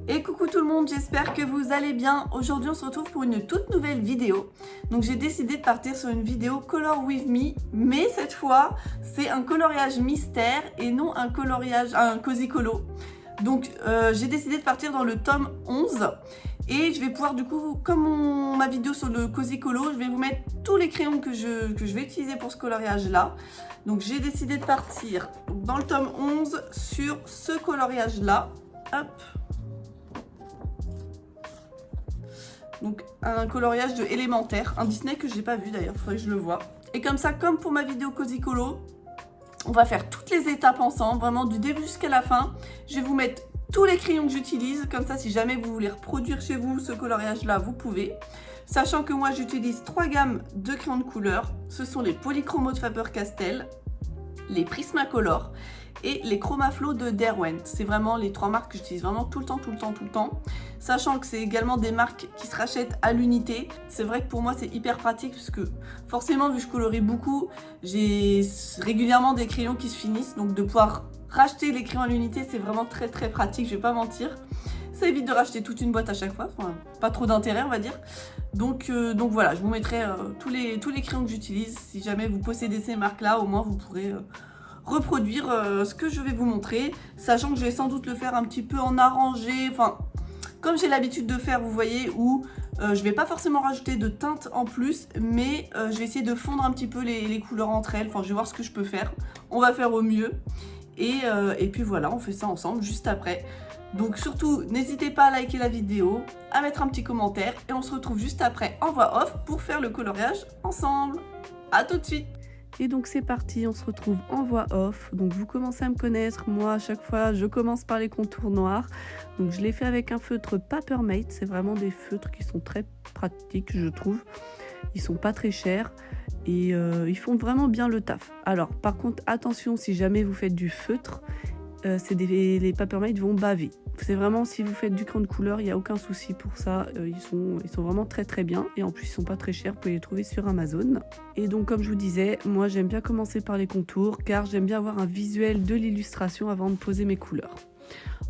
Et coucou tout le monde, j'espère que vous allez bien. Aujourd'hui on se retrouve pour une toute nouvelle vidéo. Donc j'ai décidé de partir sur une vidéo Color With Me, mais cette fois c'est un coloriage mystère et non un coloriage, un cozy colo. Donc j'ai décidé de partir dans le tome 11 et je vais pouvoir du coup, comme ma vidéo sur le cozy colo, je vais vous mettre tous les crayons que je vais utiliser pour ce coloriage là. Donc j'ai décidé de partir dans le tome 11 sur ce coloriage là. Hop. Donc un coloriage de élémentaire, un Disney que j'ai pas vu d'ailleurs, il faudrait que je le voie. Et comme ça, comme pour ma vidéo cozy colo, on va faire toutes les étapes ensemble, vraiment du début jusqu'à la fin. Je vais vous mettre tous les crayons que j'utilise, comme ça si jamais vous voulez reproduire chez vous ce coloriage là, vous pouvez. Sachant que moi j'utilise 3 gammes de crayons de couleur, ce sont les Polychromos de Faber-Castell, les Prismacolor et les Chromaflow de Derwent. C'est vraiment les 3 marques que j'utilise vraiment tout le temps. Sachant que c'est également des marques qui se rachètent à l'unité. C'est vrai que pour moi c'est hyper pratique parce que forcément vu que je colorie beaucoup, j'ai régulièrement des crayons qui se finissent. Donc de pouvoir racheter les crayons à l'unité, c'est vraiment très pratique, je vais pas mentir. Ça évite de racheter toute une boîte à chaque fois, enfin, pas trop d'intérêt on va dire. Donc voilà, je vous mettrai tous les crayons que j'utilise. Si jamais vous possédez ces marques là, au moins vous pourrez reproduire ce que je vais vous montrer, sachant que je vais sans doute le faire un petit peu en arrangé, enfin comme j'ai l'habitude de faire, vous voyez, où je vais pas forcément rajouter de teinte en plus, mais je vais essayer de fondre un petit peu les couleurs entre elles. Enfin je vais voir ce que je peux faire, on va faire au mieux et puis voilà, on fait ça ensemble juste après. Donc surtout n'hésitez pas à liker la vidéo, à mettre un petit commentaire et on se retrouve juste après en voix off pour faire le coloriage ensemble. À tout de suite. Et donc c'est parti, on se retrouve en voix off. Donc vous commencez à me connaître, moi à chaque fois je commence par les contours noirs. Donc je l'ai fait avec un feutre Papermate, c'est vraiment des feutres qui sont très pratiques je trouve. Ils sont pas très chers et ils font vraiment bien le taf. Alors par contre attention, si jamais vous faites du feutre, les Papermate vont baver. C'est vraiment, si vous faites du crayon de couleur, il n'y a aucun souci pour ça. Ils sont vraiment très bien. Et en plus, ils sont pas très chers. Vous pouvez les trouver sur Amazon. Et donc, comme je vous disais, moi, j'aime bien commencer par les contours car j'aime bien avoir un visuel de l'illustration avant de poser mes couleurs.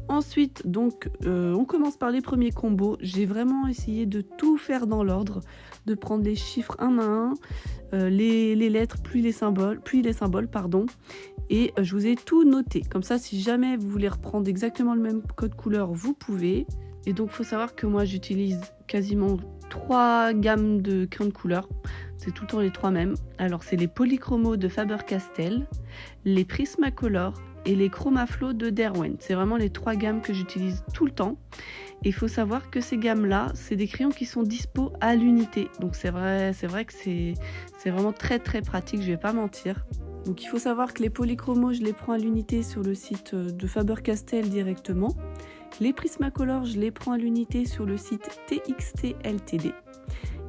Ensuite, donc, on commence par les premiers combos. J'ai vraiment essayé de tout faire dans l'ordre, de prendre les chiffres un à un, les lettres, puis les symboles, pardon. Et je vous ai tout noté. Comme ça, si jamais vous voulez reprendre exactement le même code couleur, vous pouvez. Et donc, il faut savoir que moi, j'utilise quasiment 3 gammes de crayons de couleur. C'est tout le temps les 3 mêmes. Alors, c'est les Polychromos de Faber-Castell, les Prismacolor et les Chromaflow de Derwent. C'est vraiment les 3 gammes que j'utilise tout le temps. Et il faut savoir que ces gammes-là, c'est des crayons qui sont dispo à l'unité. Donc, c'est vrai que c'est vraiment très pratique, je vais pas mentir. Donc il faut savoir que les Polychromos, je les prends à l'unité sur le site de Faber-Castell directement. Les Prismacolor, je les prends à l'unité sur le site TXT Ltd.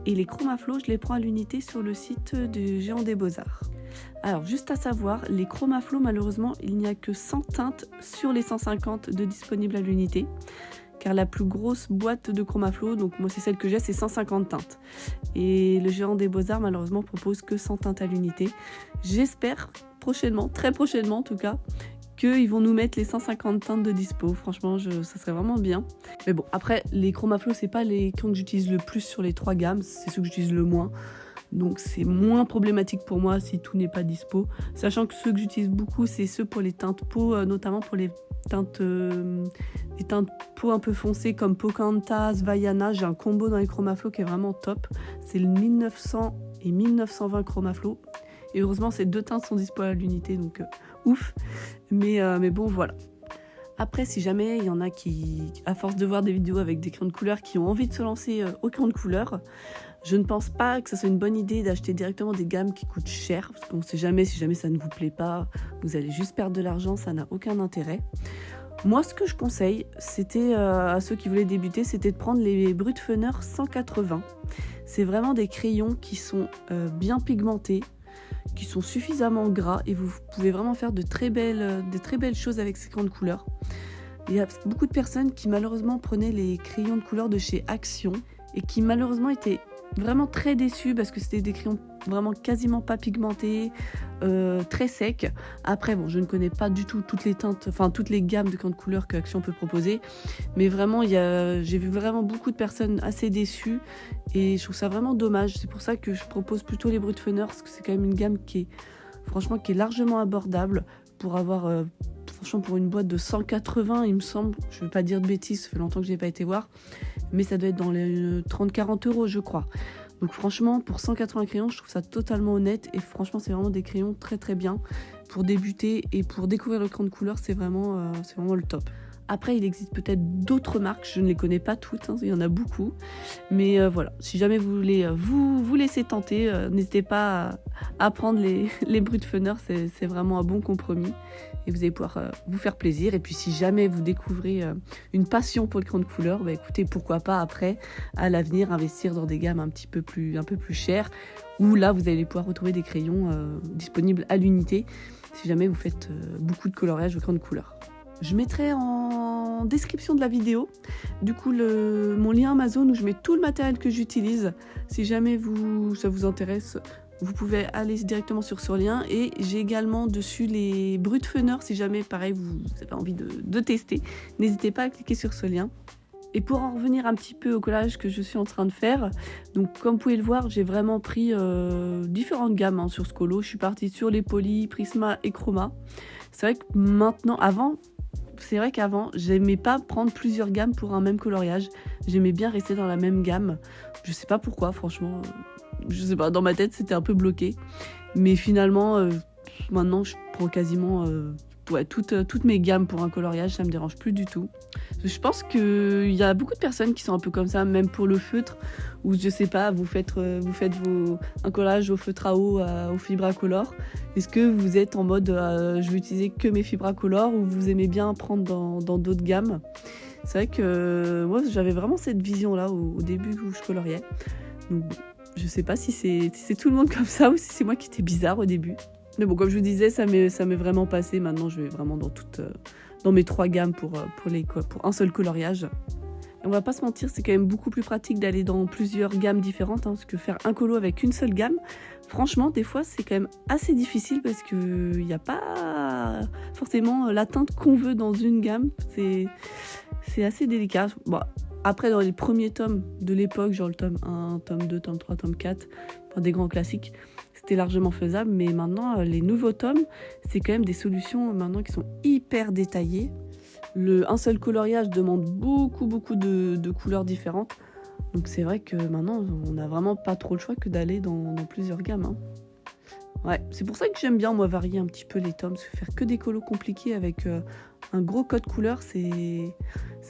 Et les Chromaflow, je les prends à l'unité sur le site du Géant des Beaux-Arts. Alors juste à savoir, les Chromaflow, malheureusement, il n'y a que 100 teintes sur les 150 de disponibles à l'unité. Car la plus grosse boîte de Chromaflow, donc moi c'est celle que j'ai, c'est 150 teintes. Et le Géant des Beaux-Arts malheureusement propose que 100 teintes à l'unité. J'espère prochainement, très prochainement en tout cas, qu'ils vont nous mettre les 150 teintes de dispo. Franchement, ça serait vraiment bien. Mais bon, après les Chromaflow, c'est pas les crayons que j'utilise le plus sur les 3 gammes, c'est ceux que j'utilise le moins. Donc c'est moins problématique pour moi si tout n'est pas dispo. Sachant que ceux que j'utilise beaucoup, c'est ceux pour les teintes peau, notamment pour les teintes peau un peu foncées comme Pocahontas, Vaiana. J'ai un combo dans les Chromaflow qui est vraiment top. C'est le 1900 et 1920 Chromaflow. Et heureusement, ces 2 teintes sont dispo à l'unité, donc ouf. Mais bon, voilà. Après, si jamais il y en a qui, à force de voir des vidéos avec des crayons de couleur, qui ont envie de se lancer au crayon de couleur, je ne pense pas que ce soit une bonne idée d'acheter directement des gammes qui coûtent cher, parce qu'on ne sait jamais, si jamais ça ne vous plaît pas, vous allez juste perdre de l'argent, ça n'a aucun intérêt. Moi, ce que je conseille, c'était à ceux qui voulaient débuter, c'était de prendre les Brutfunner 180. C'est vraiment des crayons qui sont bien pigmentés, qui sont suffisamment gras et vous pouvez vraiment faire de très belles choses avec ces crayons de couleur. Il y a beaucoup de personnes qui malheureusement prenaient les crayons de couleur de chez Action et qui malheureusement étaient vraiment très déçue parce que c'était des crayons vraiment quasiment pas pigmentés, très secs. Après, bon, je ne connais pas du tout toutes les teintes, enfin toutes les gammes de crayons de couleur que Action peut proposer. Mais vraiment, j'ai vu vraiment beaucoup de personnes assez déçues et je trouve ça vraiment dommage. C'est pour ça que je propose plutôt les Brut Funner parce que c'est quand même une gamme qui est largement abordable pour avoir... franchement, pour une boîte de 180, il me semble, je ne veux pas dire de bêtises, ça fait longtemps que je n'ai pas été voir, mais ça doit être dans les 30-40 €, je crois. Donc franchement, pour 180 crayons, je trouve ça totalement honnête, et franchement, c'est vraiment des crayons très très bien pour débuter et pour découvrir le crayon de couleur, c'est vraiment le top. Après, il existe peut-être d'autres marques, je ne les connais pas toutes, hein, il y en a beaucoup. Mais voilà, si jamais vous voulez vous laisser tenter, n'hésitez pas à prendre les Brut Funner, c'est vraiment un bon compromis. Et vous allez pouvoir vous faire plaisir. Et puis si jamais vous découvrez une passion pour le crayon de couleur, bah, écoutez, pourquoi pas après, à l'avenir, investir dans des gammes un peu plus chères, où là, vous allez pouvoir retrouver des crayons disponibles à l'unité, si jamais vous faites beaucoup de coloriage au crayon de couleur. Je mettrai en description de la vidéo, du coup, mon lien Amazon où je mets tout le matériel que j'utilise. Si jamais ça vous intéresse, vous pouvez aller directement sur ce lien. Et j'ai également dessus les Brut Funner, si jamais, pareil, vous avez envie de tester. N'hésitez pas à cliquer sur ce lien. Et pour en revenir un petit peu au collage que je suis en train de faire, donc comme vous pouvez le voir, j'ai vraiment pris différentes gammes sur ce colo. Je suis partie sur les Poly, Prisma et Chroma. C'est vrai que maintenant, qu'avant, j'aimais pas prendre plusieurs gammes pour un même coloriage. J'aimais bien rester dans la même gamme. Je sais pas pourquoi, franchement. Je sais pas, dans ma tête, c'était un peu bloqué. Mais finalement, maintenant, je prends quasiment toutes mes gammes pour un coloriage. Ça me dérange plus du tout. Je pense qu'il y a beaucoup de personnes qui sont un peu comme ça, même pour le feutre, où je sais pas, vous faites un collage au feutre à eau, au Fibracolor. Est-ce que vous êtes en mode je vais utiliser que mes Fibracolor, ou vous aimez bien prendre dans d'autres gammes? C'est vrai que moi j'avais vraiment cette vision là au début où je coloriais. Donc je sais pas si c'est tout le monde comme ça ou si c'est moi qui étais bizarre au début. Mais bon, comme je vous disais, ça m'est vraiment passé. Maintenant je vais vraiment dans mes 3 gammes pour un seul coloriage. Et on va pas se mentir, c'est quand même beaucoup plus pratique d'aller dans plusieurs gammes différentes, parce que faire un colo avec une seule gamme, franchement, des fois, c'est quand même assez difficile parce qu'il n'y a pas forcément la teinte qu'on veut dans une gamme. C'est assez délicat. Bon, après, dans les premiers tomes de l'époque, genre le tome 1, tome 2, tome 3, tome 4, enfin, des grands classiques, c'était largement faisable. Mais maintenant, les nouveaux tomes, c'est quand même des solutions maintenant qui sont hyper détaillées. Un seul coloriage demande beaucoup de couleurs différentes. Donc c'est vrai que maintenant, on n'a vraiment pas trop le choix que d'aller dans plusieurs gammes. Hein. Ouais, c'est pour ça que j'aime bien, moi, varier un petit peu les tomes. Parce que faire que des colos compliqués avec un gros code couleur, c'est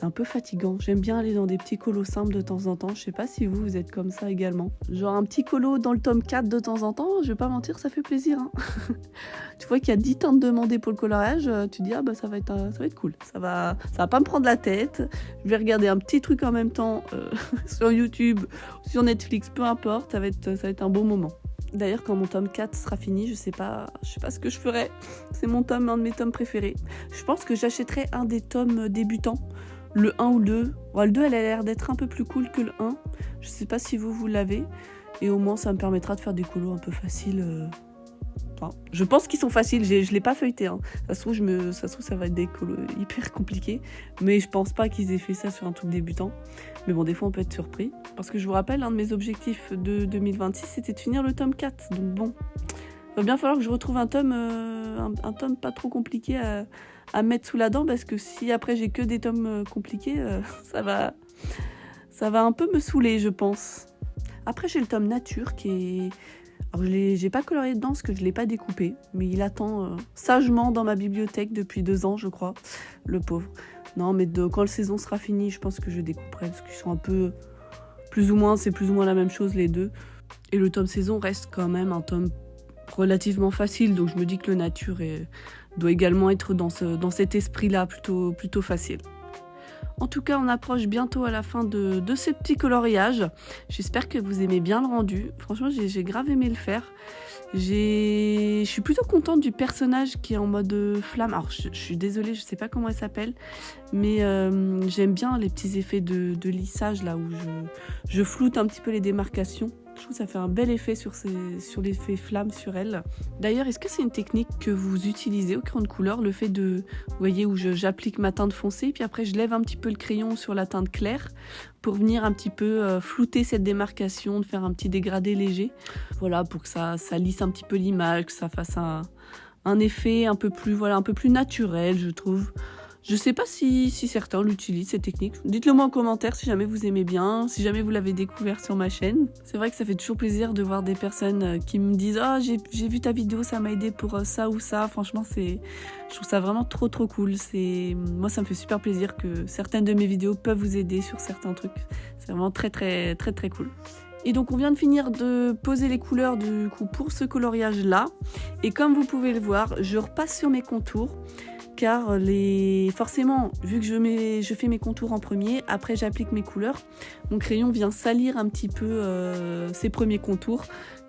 un peu fatigant. J'aime bien aller dans des petits colos simples de temps en temps. Je sais pas si vous êtes comme ça également. Genre un petit colo dans le tome 4 de temps en temps, je vais pas mentir, ça fait plaisir. Hein. Tu vois qu'il y a 10 teintes demandées pour le coloriage, tu te dis, ah bah ça va être cool. Ça va pas me prendre la tête. Je vais regarder un petit truc en même temps sur YouTube, sur Netflix, peu importe, ça va être un bon moment. D'ailleurs, quand mon tome 4 sera fini, je sais pas ce que je ferai. C'est un de mes tomes préférés. Je pense que j'achèterai un des tomes débutants, le 1 ou le 2. Bon, le 2, elle a l'air d'être un peu plus cool que le 1. Je sais pas si vous l'avez. Et au moins, ça me permettra de faire des colos un peu faciles. Enfin, je pense qu'ils sont faciles, je l'ai pas feuilleté. Hein. Ça se trouve, ça va être des colos hyper compliqués. Mais je pense pas qu'ils aient fait ça sur un truc débutant. Mais bon, des fois, on peut être surpris. Parce que je vous rappelle, un de mes objectifs de 2026, c'était de finir le tome 4. Donc bon, il va bien falloir que je retrouve un tome pas trop compliqué à mettre sous la dent. Parce que si après, j'ai que des tomes compliqués, ça va un peu me saouler, je pense. Après, j'ai le tome nature qui est... Alors, j'ai pas colorié dedans parce que je l'ai pas découpé, mais il attend sagement dans ma bibliothèque depuis 2 ans, je crois, le pauvre. Non, mais quand la saison sera finie, je pense que je découperai parce qu'ils sont un peu c'est plus ou moins la même chose les deux. Et le tome saison reste quand même un tome relativement facile, donc je me dis que le nature doit également être dans cet esprit-là, plutôt facile. En tout cas, on approche bientôt à la fin de ce petit coloriage. J'espère que vous aimez bien le rendu. Franchement, j'ai grave aimé le faire. Je suis plutôt contente du personnage qui est en mode flamme. Alors je suis désolée, je sais pas comment elle s'appelle, mais j'aime bien les petits effets de lissage là où je floute un petit peu les démarcations. Je trouve que ça fait un bel effet sur l'effet flamme sur elle. D'ailleurs, est-ce que c'est une technique que vous utilisez au crayon de couleur, le fait de, vous voyez, où j'applique ma teinte foncée, puis après je lève un petit peu le crayon sur la teinte claire pour venir un petit peu flouter cette démarcation, de faire un petit dégradé léger. Voilà, pour que ça lisse un petit peu l'image, que ça fasse un effet un peu plus naturel, je trouve. Je sais pas si certains l'utilisent, cette technique. Dites-le moi en commentaire si jamais vous aimez bien, si jamais vous l'avez découvert sur ma chaîne. C'est vrai que ça fait toujours plaisir de voir des personnes qui me disent « Ah, j'ai vu ta vidéo, ça m'a aidé pour ça ou ça ». Franchement, je trouve ça vraiment trop cool. Moi, ça me fait super plaisir que certaines de mes vidéos peuvent vous aider sur certains trucs. C'est vraiment très cool. Et donc on vient de finir de poser les couleurs du coup pour ce coloriage là. Et comme vous pouvez le voir, je repasse sur mes contours. Car forcément, vu que je fais mes contours en premier, après j'applique mes couleurs, mon crayon vient salir un petit peu ses premiers contours.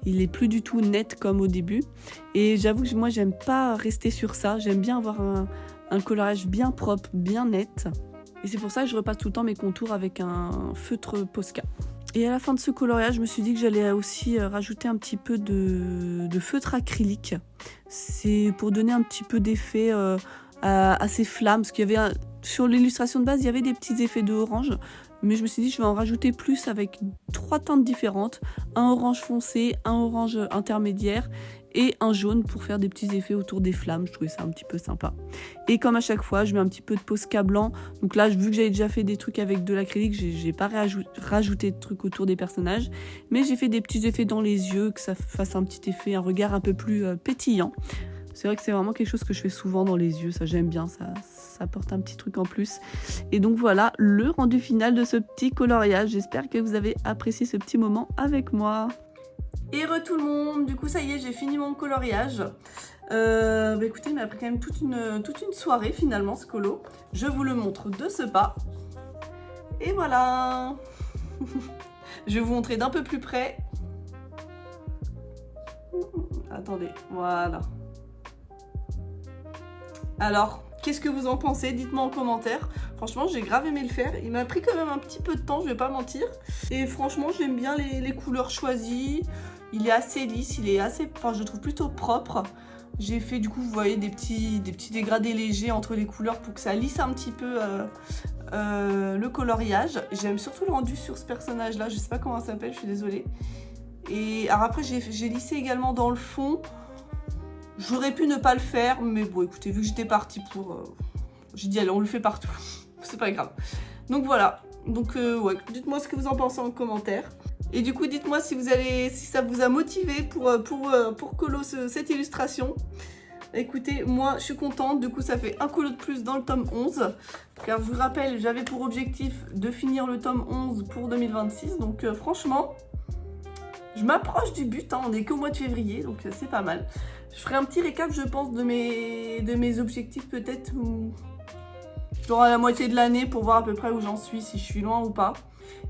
Il est plus du tout net comme au début. Et j'avoue que moi, j'aime pas rester sur ça. J'aime bien avoir un coloriage bien propre, bien net. Et c'est pour ça que je repasse tout le temps mes contours avec un feutre Posca. Et à la fin de ce coloriage, je me suis dit que j'allais aussi rajouter un petit peu de feutre acrylique. C'est pour donner un petit peu d'effet à ces flammes, parce qu'il y avait sur l'illustration de base il y avait des petits effets de orange, mais je me suis dit je vais en rajouter plus avec 3 teintes différentes, un orange foncé, un orange intermédiaire et un jaune pour faire des petits effets autour des flammes. Je trouvais ça un petit peu sympa. Et comme à chaque fois, je mets un petit peu de Posca blanc. Donc là, vu que j'avais déjà fait des trucs avec de l'acrylique, j'ai pas rajouté de trucs autour des personnages, mais j'ai fait des petits effets dans les yeux, que ça fasse un petit effet, un regard un peu plus pétillant. C'est vrai que c'est vraiment quelque chose que je fais souvent dans les yeux, ça j'aime bien, ça apporte un petit truc en plus. Et donc voilà, le rendu final de ce petit coloriage. J'espère que vous avez apprécié ce petit moment avec moi. Et tout le monde, du coup ça y est, j'ai fini mon coloriage. Écoutez, il m'a pris quand même toute une soirée finalement ce colo. Je vous le montre de ce pas. Et voilà. Je vais vous montrer d'un peu plus près. Attendez, voilà. Alors, qu'est-ce que vous en pensez? Dites-moi en commentaire. Franchement, j'ai grave aimé le faire. Il m'a pris quand même un petit peu de temps, je vais pas mentir. Et franchement, j'aime bien les couleurs choisies. Il est assez lisse, je le trouve plutôt propre. J'ai fait, du coup, vous voyez, des petits dégradés légers entre les couleurs pour que ça lisse un petit peu le coloriage. J'aime surtout le rendu sur ce personnage-là. Je sais pas comment ça s'appelle, je suis désolée. Et alors après, j'ai lissé également dans le fond. J'aurais pu ne pas le faire, mais bon, écoutez, vu que j'étais partie pour... j'ai dit, allez, on le fait partout. C'est pas grave. Donc voilà. Donc, ouais, dites-moi ce que vous en pensez en commentaire. Et du coup, dites-moi si ça vous a motivé pour colo cette illustration. Écoutez, moi, je suis contente. Du coup, ça fait un colo de plus dans le tome 11. Car je vous rappelle, j'avais pour objectif de finir le tome 11 pour 2026. Donc, franchement... je m'approche du but, hein, on n'est qu'au mois de février, donc c'est pas mal. Je ferai un petit récap, je pense, de mes objectifs peut-être, genre à la moitié de l'année pour voir à peu près où j'en suis, si je suis loin ou pas.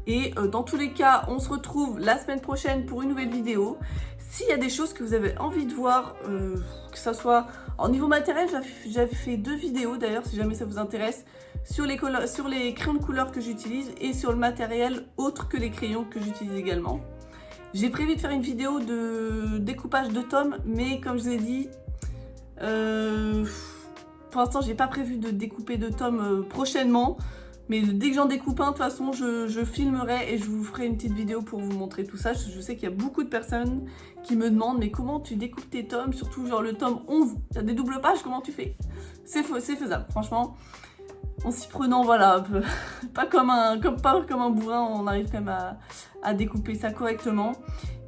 Et dans tous les cas, on se retrouve la semaine prochaine pour une nouvelle vidéo. S'il y a des choses que vous avez envie de voir, que ça soit... au niveau matériel, j'avais fait 2 vidéos d'ailleurs, si jamais ça vous intéresse, sur les crayons de couleur que j'utilise et sur le matériel autre que les crayons que j'utilise également. J'ai prévu de faire une vidéo de découpage de tomes, mais comme je vous ai dit, pour l'instant, j'ai pas prévu de découper de tomes prochainement. Mais dès que j'en découpe un, de toute façon, je filmerai et je vous ferai une petite vidéo pour vous montrer tout ça. Je sais qu'il y a beaucoup de personnes qui me demandent, mais comment tu découpes tes tomes, surtout genre le tome 11, il y a des doubles pages, comment tu fais? C'est faisable, franchement. En s'y prenant, voilà, pas comme un bourrin, on arrive quand même à découper ça correctement.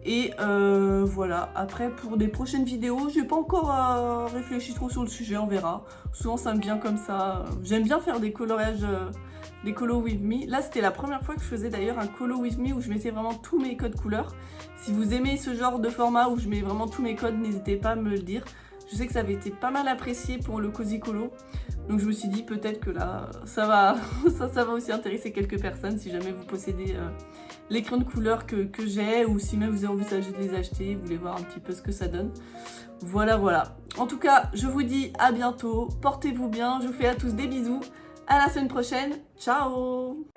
Et voilà, après pour des prochaines vidéos, j'ai pas encore réfléchi trop sur le sujet, on verra. Souvent ça me vient comme ça. J'aime bien faire des coloriages, des colos with me. Là c'était la première fois que je faisais d'ailleurs un colo with me où je mettais vraiment tous mes codes couleurs. Si vous aimez ce genre de format où je mets vraiment tous mes codes, n'hésitez pas à me le dire. Je sais que ça avait été pas mal apprécié pour le Cozy Colo. Donc je me suis dit peut-être que là, ça va, ça va aussi intéresser quelques personnes si jamais vous possédez les crayons de couleur que j'ai, ou si même vous avez envisagé de les acheter, vous voulez voir un petit peu ce que ça donne. Voilà, voilà. En tout cas, je vous dis à bientôt, portez-vous bien, je vous fais à tous des bisous. À la semaine prochaine, ciao!